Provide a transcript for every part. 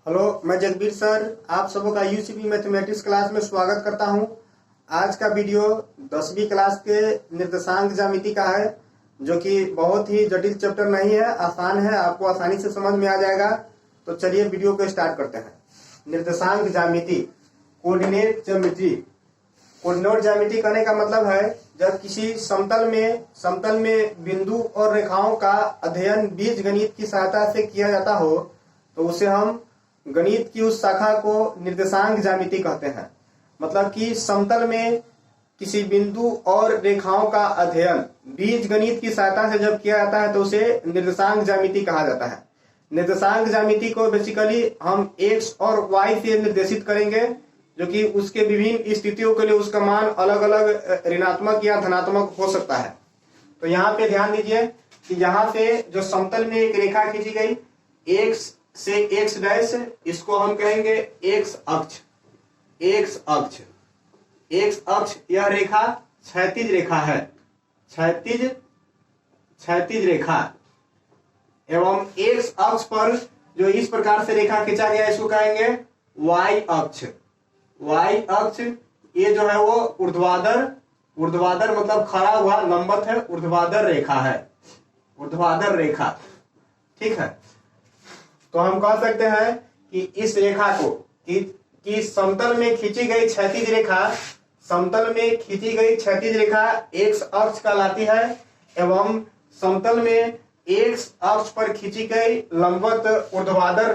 Hello, मैं Jagbir sir आप सबों का यूसीपी मैथमेटिक्स क्लास में स्वागत करता हूं। आज का वीडियो 10वीं क्लास के निर्देशांक ज्यामिति का है, जो कि बहुत ही जटिल चैप्टर नहीं है, आसान है, आपको आसानी से समझ में आ जाएगा। तो चलिए वीडियो को स्टार्ट करते हैं। निर्देशांक ज्यामिति, कोऑर्डिनेट ज्योमेट्री। कोऑर्डिनेट ज्यामिति कहने का मतलब है जब किसी समतल में बिंदु और रेखाओं का अध्ययन बीजगणित की सहायता से किया जाता हो तो उसे हम गणित की उस शाखा को निर्देशांक ज्यामिति कहते हैं। मतलब कि समतल में किसी बिंदु और रेखाओं का अध्ययन बीजगणित की सहायता से जब किया जाता है तो उसे निर्देशांक ज्यामिति कहा जाता है। निर्देशांक ज्यामिति को बेसिकली हम x और y से निर्देशित करेंगे, जो कि उसके विभिन्न स्थितियों के लिए उसका मान अलग अलग ऋणात्मक या धनात्मक हो सकता है। तो यहाँ पे ध्यान दीजिए कि यहाँ से जो समतल में एक रेखा खींची गई x से x डैश, इसको हम कहेंगे x अक्ष। x अक्ष यह रेखा क्षैतिज रेखा है, क्षैतिज रेखा। एवं x अक्ष पर जो इस प्रकार से रेखा खींचा गया इसको कहेंगे y अक्ष। y अक्ष ये जो है वो ऊर्ध्वाधर मतलब खड़ा हुआ लंबवत है, ऊर्ध्वाधर रेखा है, ऊर्ध्वाधर रेखा। ठीक है, तो हम कह सकते हैं कि इस रेखा को कि समतल में खींची गई क्षैतिज रेखा x अक्ष कहलाती है, एवं समतल में x अक्ष पर खींची गई लंबवत ऊर्ध्वाधर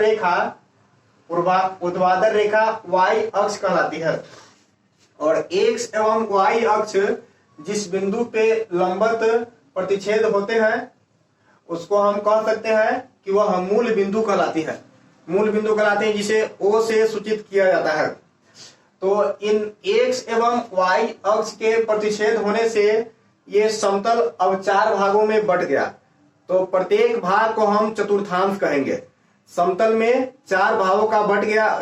रेखा y अक्ष कहलाती है। और x एवं y अक्ष जिस बिंदु पे लंबवत प्रतिच्छेद होते हैं उसको हम कह सकते हैं कि वह मूल बिंदु कहलाती है। मूल बिंदु कहलाते हैं जिसे O से सूचित किया जाता है। तो इन x एवं y अक्ष के प्रतिच्छेद होने से ये समतल अब 4 भागों में बट गया। तो प्रत्येक भाग को हम चतुर्थांश कहेंगे। समतल में 4 भागों का बट गया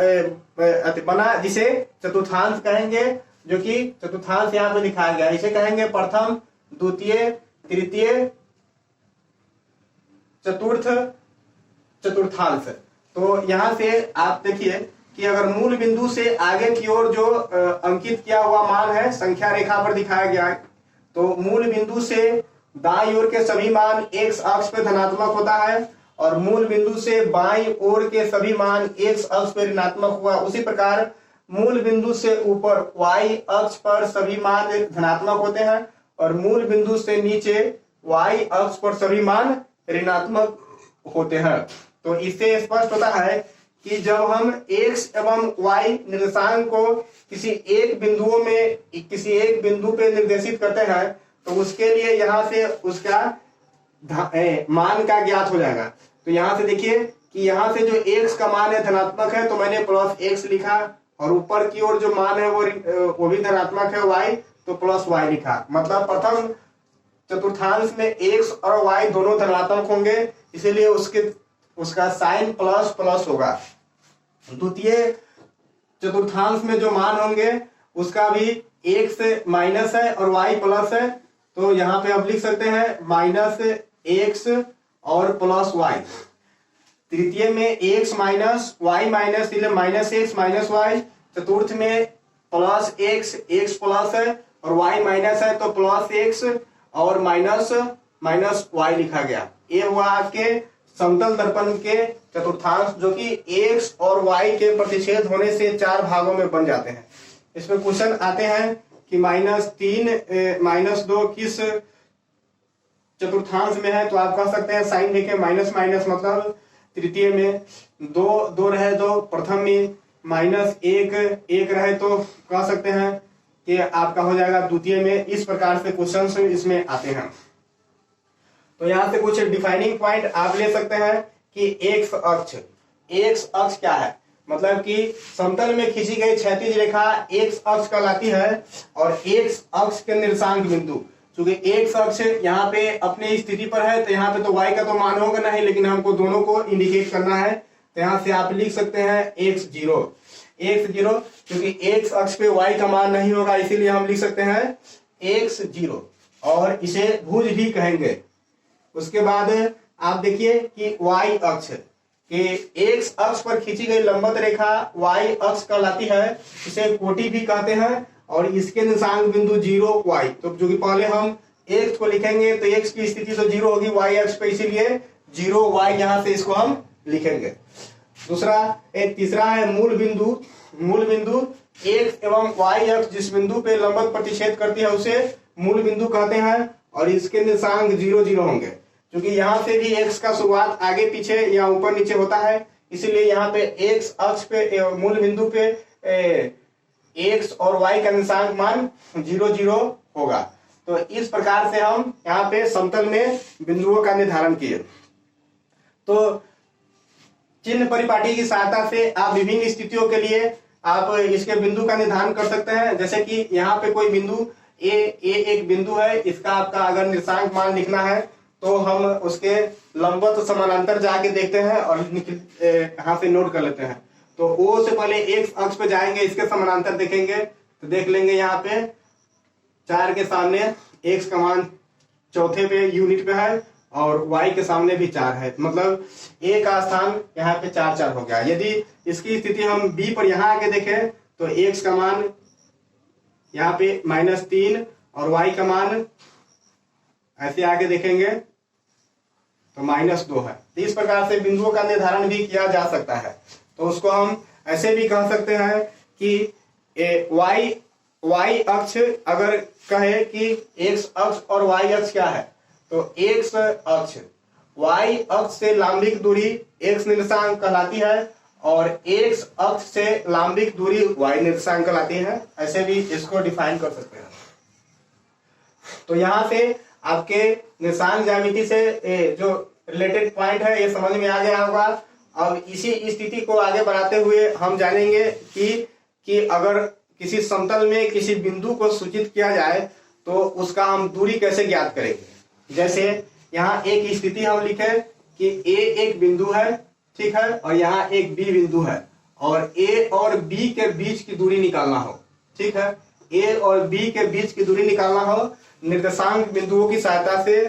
बना, जिसे चतुर्थांश कहेंगे, जो कि चतुर्थांश यहाँ पे दिखाया गया। इसे कहेंगे प्रथम, द्वितीय, तृतीय, चतुर्थांश। तो यहाँ से आप देखिए कि अगर मूल बिंदु से आगे की ओर जो अंकित किया हुआ मान है संख्या रेखा पर दिखाया गया है, तो मूल बिंदु से दाईं ओर के सभी मान x अक्ष पर धनात्मक होता है और मूल बिंदु से बाईं ओर के सभी मान x अक्ष पर ऋणात्मक हुआ। उसी प्रकार मूल बिंदु से ऊपर y अक्ष पर सभी मान धनात्मक होते हैं और मूल बिंदु से नीचे y अक्ष पर सभी मान ऋणात्मक होते हैं। तो इससे स्पष्ट होता है कि जब हम x एवं y निर्देशांक को किसी एक बिंदु पे निर्देशित करते हैं तो उसके लिए यहाँ से उसका मान का ज्ञात हो जाएगा। तो यहाँ से देखिए कि यहाँ से जो x का मान है धनात्मक है तो मैंने प्लस x लिखा, और ऊपर की ओर जो मान है वो भी धनात्मक है y, तो प्लस y लिखा। मतलब प्रथम चतुर्थांश में x और y दोनों धनात्मक होंगे, इसीलिए उसका साइन प्लस प्लस होगा। द्वितीय चतुर्थांश में जो मान होंगे उसका भी x माइनस है और y प्लस है, तो यहाँ पे आप लिख सकते हैं माइनस x और प्लस y। तृतीय में x माइनस y माइनस, इसलिए माइनस x माइनस y। चतुर्थ में प्लस x प्लस है और y माइनस है तो प्लस x और माइनस y लिखा गया। ये हुआ आपके समतल दर्पण के चतुर्थांश, जो कि x और y के प्रतिच्छेद होने से 4 भागों में बन जाते हैं। इसमें क्वेश्चन आते हैं कि -3 -2 किस चतुर्थांश में है, तो आप कह सकते हैं साइन देके माइनस माइनस, मतलब तृतीय में 2 रहे तो प्रथम में -1 रहे तो कह सकते हैं कि आपका हो जाएगा द्वितीय में। इस प्रकार से क्वेश्चन इसमें आते हैं। तो यहाँ से कुछ डिफाइनिंग पॉइंट आप ले सकते हैं कि x अक्ष क्या है। मतलब कि समतल में खींची गई क्षैतिज रेखा x अक्ष कहलाती है और x अक्ष के निर्देशांक बिंदु, क्योंकि x अक्ष यहाँ पे अपने स्थिति पर है तो यहाँ पे तो y का तो मान होगा नहीं, लेकिन हमको दोनों को इंडिकेट करना है। तो यहाँ से आप लिख सकते हैं x0, क्योंकि x अक्ष पे y का मान नहीं होगा, इसीलिए हम लिख सकते हैं x0 और इसे भुज भी कहेंगे। उसके बाद आप देखिए कि y अक्ष कि एक्स अक्ष पर खींची गई लंबवत रेखा वाई अक्ष कहलाती है, इसे कोटि भी कहते हैं, और इसके निर्देशांक बिंदु 0 वाई। तो जो कि पहले हम एक्स को लिखेंगे तो एक्स की स्थिति तो 0 होगी वाई अक्ष पे, इसीलिए 0 वाई यहां से इसको हम लिखेंगे। तीसरा है मूल बिंदु। मूल बिंदु एक्स एवं वाई अक्ष जिस बिंदु पे लंबवत प्रतिच्छेद करती है उसे मूल बिंदु कहते हैं, और इसके निर्देशांक 0 0 होंगे। क्योंकि यहाँ से भी एक्स का शुरुआत आगे पीछे या ऊपर नीचे होता है, इसीलिए यहाँ पे एक्स अक्ष पे मूल बिंदु पे एक्स और वाई का निर्देशांक मान 0 0 होगा। तो इस प्रकार से हम यहाँ पे समतल में बिंदुओं का निर्धारण किए। तो चिन्ह परिपाटी की सहायता से आप विभिन्न स्थितियों के लिए आप इसके बिंदु का निर्धारण कर सकते हैं। जैसे कि यहाँ पे कोई बिंदु ए एक बिंदु है, इसका आपका अगर निर्देशांक मान लिखना है तो हम उसके लंबवत समानांतर जाके देखते हैं और यहाँ से नोट कर लेते हैं। तो ओ से पहले एक्स अक्ष पे जाएंगे, इसके समानांतर देखेंगे तो देख लेंगे यहाँ पे 4 के सामने एक्स का मान चौथे पे यूनिट पे है और y के सामने भी 4 है, मतलब a का स्थान यहाँ पे 4 4 हो गया। यदि इसकी स्थिति हम b पर यहाँ आके देखें तो x का मान यहाँ पे -3 और y का मान ऐसे आगे देखेंगे तो -2 है। तो इस प्रकार से बिंदुओं का निर्धारण भी किया जा सकता है। तो उसको हम ऐसे भी कह सकते हैं कि y अक्ष अगर कहे कि x अक्ष और y अक्ष क्या है, तो x अक्ष y अक्ष से लांबिक दूरी x निर्देशांक कहलाती है और x अक्ष से लांबिक दूरी y निर्देशांक कहलाती है। ऐसे भी इसको डिफाइन कर सकते हैं। तो यहाँ से आपके निर्देशांक ज्यामिति से जो रिलेटेड पॉइंट है ये समझ में आ गया होगा। अब इसी स्थिति को आगे बढ़ाते हुए हम जानेंगे कि अगर किसी समतल में किसी बिंदु को सूचित किया जाए तो उसका हम दूरी कैसे ज्ञात करेंगे। जैसे यहाँ एक स्थिति हम लिखे कि A एक बिंदु है, ठीक है, और यहाँ एक B बिंदु है और A और B के बीच की दूरी निकालना हो, ठीक है। A और B के बीच की दूरी निकालना हो निर्देशांक बिंदुओं की सहायता से।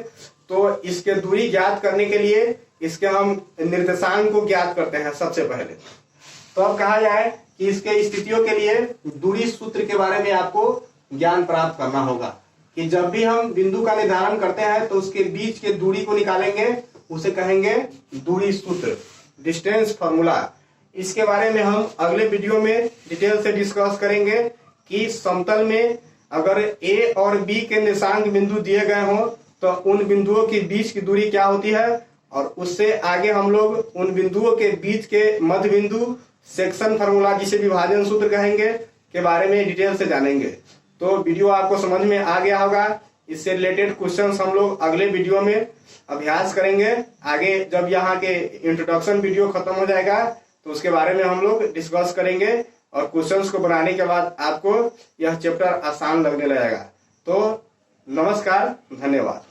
तो इसके दूरी ज्ञात करने के लिए इसके हम निर्देशांक को ज्ञात करते हैं सबसे पहले। तो अब कहा जाए कि इसके स्थितियों के लिए दूरी सूत्र के बारे में आपको ज्ञान प्राप्त करना होगा कि जब भी हम बिंदु का निर्धारण करते हैं तो उसके बीच के दूरी को निकालेंगे, उसे कहेंगे दूरी सूत्र, डिस्टेंस फॉर्मूला। इसके बारे में हम अगले वीडियो में डिटेल से डिस्कस करेंगे कि समतल में अगर A और B के निर्देशांक बिंदु दिए गए हों तो उन बिंदुओं के बीच की दूरी क्या होती है, और उससे आगे हम लोग उन बिंदुओं के बीच के मध्य बिंदु सेक्शन फार्मूला जिसे विभाजन सूत्र कहेंगे के बारे में डिटेल से जानेंगे। तो वीडियो आपको समझ में आ गया होगा। इससे रिलेटेड क्वेश्चंस हम लोग अगले वीडियो में अभ्यास करेंगे। आगे जब यहाँ के इंट्रोडक्शन वीडियो खत्म हो जाएगा तो उसके बारे में हम लोग डिस्कस करेंगे और क्वेश्चंस को बनाने के बाद आपको यह चैप्टर आसान लगने लगेगा। तो नमस्कार, धन्यवाद।